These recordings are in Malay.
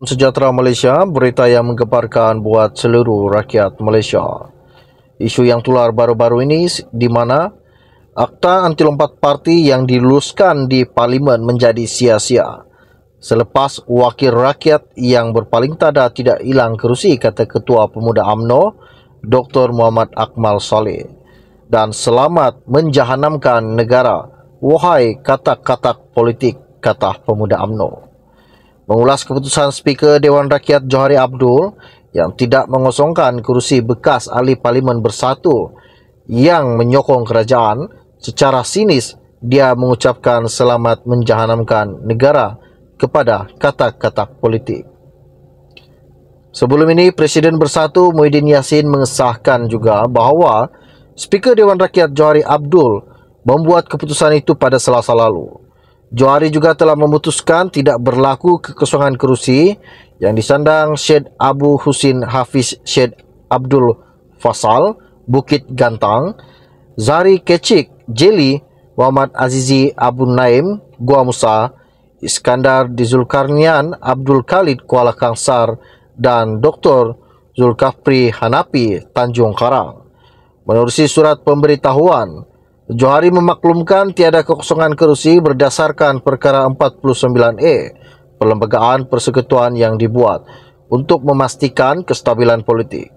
Sejahtera Malaysia, berita yang menggemparkan buat seluruh rakyat Malaysia. Isu yang tular baru-baru ini di mana Akta Anti Lompat Parti yang diluluskan di Parlimen menjadi sia-sia. Selepas wakil rakyat yang berpaling tada tidak hilang kerusi, kata Ketua Pemuda UMNO, Dr. Muhammad Akmal Saleh. Dan selamat menjahanamkan negara, wahai katak-katak politik, kata Pemuda UMNO. Mengulas keputusan Speaker Dewan Rakyat Johari Abdul yang tidak mengosongkan kerusi bekas ahli Parlimen Bersatu yang menyokong kerajaan, secara sinis dia mengucapkan selamat menjahanamkan negara kepada katak-katak politik. Sebelum ini, Presiden Bersatu Muhyiddin Yassin mengesahkan juga bahawa Speaker Dewan Rakyat Johari Abdul membuat keputusan itu pada Selasa lalu. Johari juga telah memutuskan tidak berlaku kekosongan kerusi yang disandang Syed Abu Husin Hafiz Syed Abdul Fasal, Bukit Gantang, Zahri Kecik, Jeli, Muhammad Azizi Abu Naim, Gua Musa, Iskandar di Zulkarnian Abdul Khalid Kuala Kangsar dan Dr. Zulkafli Hanapi Tanjung Karang. Menerusi surat pemberitahuan, Johari memaklumkan tiada kekosongan kerusi berdasarkan perkara 49A Perlembagaan Persekutuan yang dibuat untuk memastikan kestabilan politik.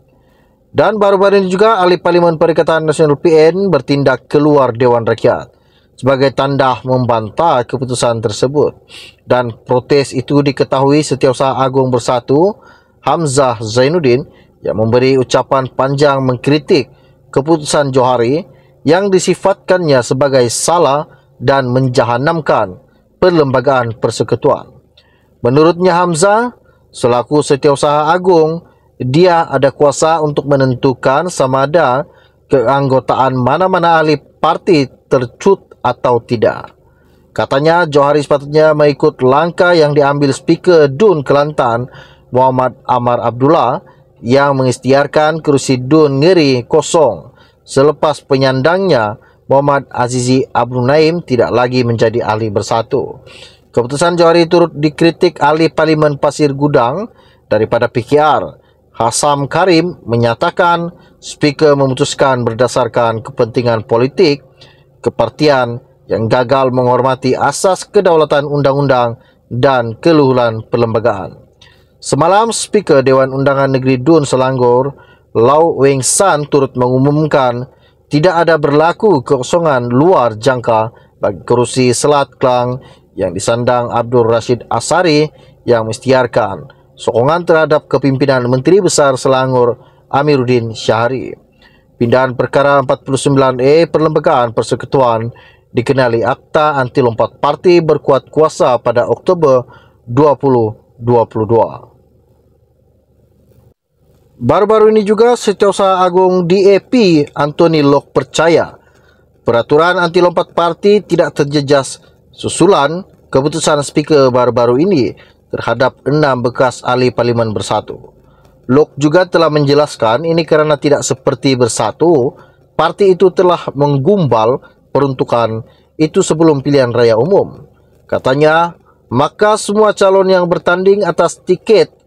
Dan baru-baru ini juga ahli Parlimen Perikatan Nasional PN bertindak keluar Dewan Rakyat sebagai tanda membantah keputusan tersebut. Dan protes itu diketahui Setiausaha Agung Bersatu Hamzah Zainuddin yang memberi ucapan panjang mengkritik keputusan Johari yang disifatkannya sebagai salah dan menjahanamkan Perlembagaan Persekutuan. Menurutnya Hamzah, selaku Setiausaha Agung, dia ada kuasa untuk menentukan sama ada keanggotaan mana-mana ahli parti tercut atau tidak. Katanya Johari sepatutnya mengikut langkah yang diambil Speaker DUN Kelantan Muhammad Amar Abdullah yang mengisytiharkan kerusi DUN Ngeri kosong selepas penyandangnya Muhammad Azizi Abu Naim tidak lagi menjadi ahli Bersatu. Keputusan Johari turut dikritik ahli Parlimen Pasir Gudang daripada PKR. Hasam Karim menyatakan Speaker memutuskan berdasarkan kepentingan politik kepartian yang gagal menghormati asas kedaulatan undang-undang dan keluhuran perlembagaan. Semalam, Speaker Dewan Undangan Negeri DUN Selangor Lau Weng San turut mengumumkan tidak ada berlaku kekosongan luar jangka bagi kerusi Selat Klang yang disandang Abdul Rashid Asari yang mengisytiharkan sokongan terhadap kepimpinan Menteri Besar Selangor Amiruddin Syahri. Pindahan perkara 49A Perlembagaan Persekutuan dikenali Akta Anti Lompat Parti berkuat kuasa pada Oktober 2022. Baru-baru ini juga Setiausaha Agung DAP Anthony Lok percaya peraturan anti lompat parti tidak terjejas susulan keputusan Speaker baru-baru ini terhadap 6 bekas ahli Parlimen Bersatu. Lok juga telah menjelaskan ini kerana tidak seperti Bersatu, parti itu telah menggumbal peruntukan itu sebelum pilihan raya umum. Katanya, maka semua calon yang bertanding atas tiket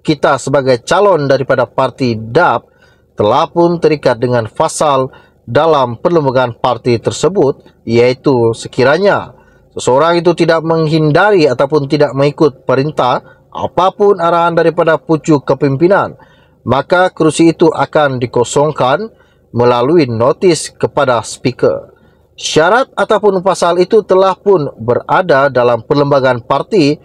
kita sebagai calon daripada parti DAP telah pun terikat dengan fasal dalam perlembagaan parti tersebut, iaitu sekiranya seseorang itu tidak menghindari ataupun tidak mengikut perintah apapun arahan daripada pucuk kepimpinan, maka kerusi itu akan dikosongkan melalui notis kepada Speaker. Syarat ataupun pasal itu telah pun berada dalam perlembagaan parti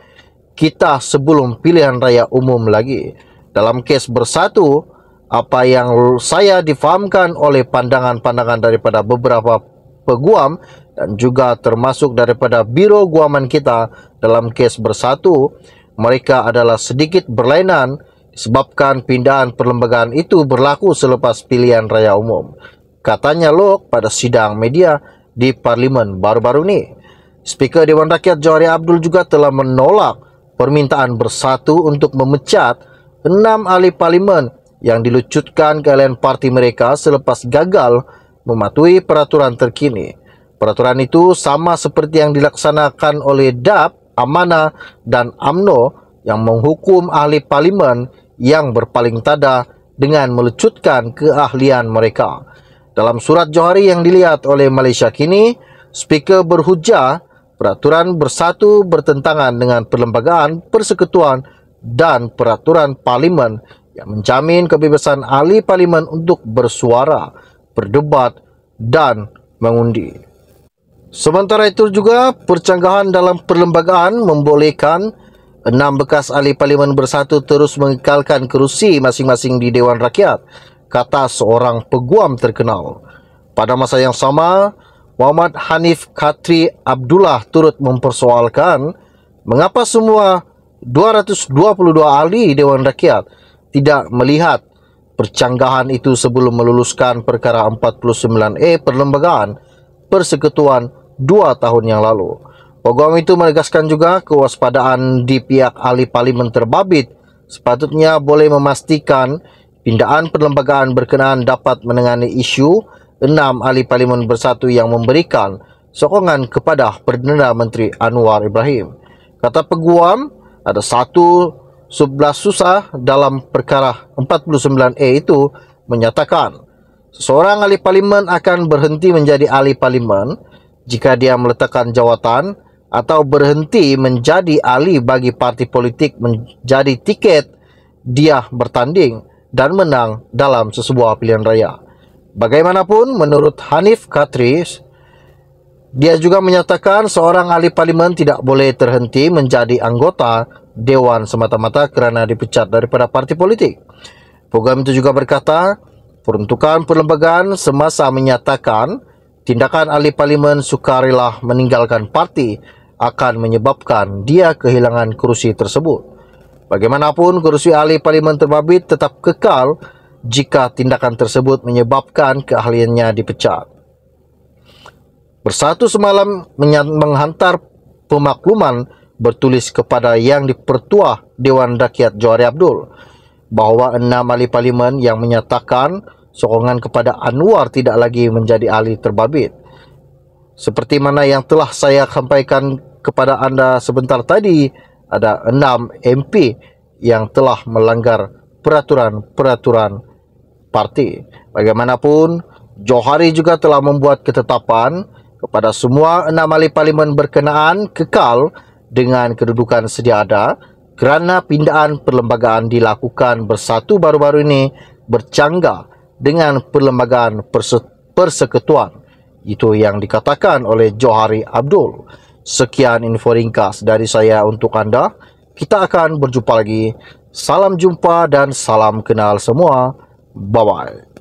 kita sebelum pilihan raya umum lagi. Dalam kes Bersatu, apa yang saya difahamkan oleh pandangan-pandangan daripada beberapa peguam dan juga termasuk daripada Biro Guaman kita dalam kes Bersatu, mereka adalah sedikit berlainan disebabkan pindahan perlembagaan itu berlaku selepas pilihan raya umum. Katanya Lok pada sidang media di Parlimen baru-baru ini. Speaker Dewan Rakyat Johari Abdul juga telah menolak permintaan Bersatu untuk memecat 6 ahli Parlimen yang dilucutkan keahlian parti mereka selepas gagal mematuhi peraturan terkini. Peraturan itu sama seperti yang dilaksanakan oleh DAP, Amanah dan UMNO yang menghukum ahli parlimen yang berpaling tada dengan melecutkan keahlian mereka. Dalam surat Johari yang dilihat oleh Malaysia kini, Speaker berhujah peraturan bersatu bertentangan dengan Perlembagaan Persekutuan dan peraturan parlimen yang menjamin kebebasan ahli parlimen untuk bersuara, berdebat dan mengundi. Sementara itu juga, percanggahan dalam perlembagaan membolehkan 6 bekas ahli parlimen bersatu terus mengekalkan kerusi masing-masing di Dewan Rakyat, kata seorang peguam terkenal. Pada masa yang sama, Muhammad Hanif Khatri Abdullah turut mempersoalkan mengapa semua 222 ahli Dewan Rakyat tidak melihat percanggahan itu sebelum meluluskan perkara 49A Perlembagaan Persekutuan 2 tahun yang lalu. Peguam itu menegaskan juga kewaspadaan di pihak ahli parlimen terbabit sepatutnya boleh memastikan pindaan perlembagaan berkenaan dapat menangani isu 6 ahli parlimen bersatu yang memberikan sokongan kepada Perdana Menteri Anwar Ibrahim. Kata peguam, ada satu sebelas susah dalam perkara 49A itu menyatakan seseorang ahli parlimen akan berhenti menjadi ahli parlimen jika dia meletakkan jawatan atau berhenti menjadi ahli bagi parti politik menjadi tiket dia bertanding dan menang dalam sesebuah pilihan raya. Bagaimanapun, menurut Hanif Khatri, dia juga menyatakan seorang ahli parlimen tidak boleh terhenti menjadi anggota Dewan semata-mata kerana dipecat daripada parti politik. Program itu juga berkata, peruntukan perlembagaan semasa menyatakan tindakan ahli parlimen sukarela meninggalkan parti akan menyebabkan dia kehilangan kerusi tersebut. Bagaimanapun, kerusi ahli parlimen terbabit tetap kekal jika tindakan tersebut menyebabkan keahliannya dipecat. Bersatu semalam menghantar pemakluman bertulis kepada Yang di-Pertua Dewan Rakyat Johari Abdul bahawa 6 ahli parlimen yang menyatakan sokongan kepada Anwar tidak lagi menjadi ahli terbabit. Seperti mana yang telah saya sampaikan kepada anda sebentar tadi, ada 6 MP yang telah melanggar peraturan-peraturan parti. Bagaimanapun, Johari juga telah membuat ketetapan kepada semua 6 ahli parlimen berkenaan kekal dengan kedudukan sedia ada kerana pindaan perlembagaan dilakukan bersatu baru-baru ini bercanggah dengan Perlembagaan Persekutuan. Itu yang dikatakan oleh Johari Abdul. Sekian info ringkas dari saya untuk anda. Kita akan berjumpa lagi. Salam jumpa dan salam kenal semua. Bye-bye.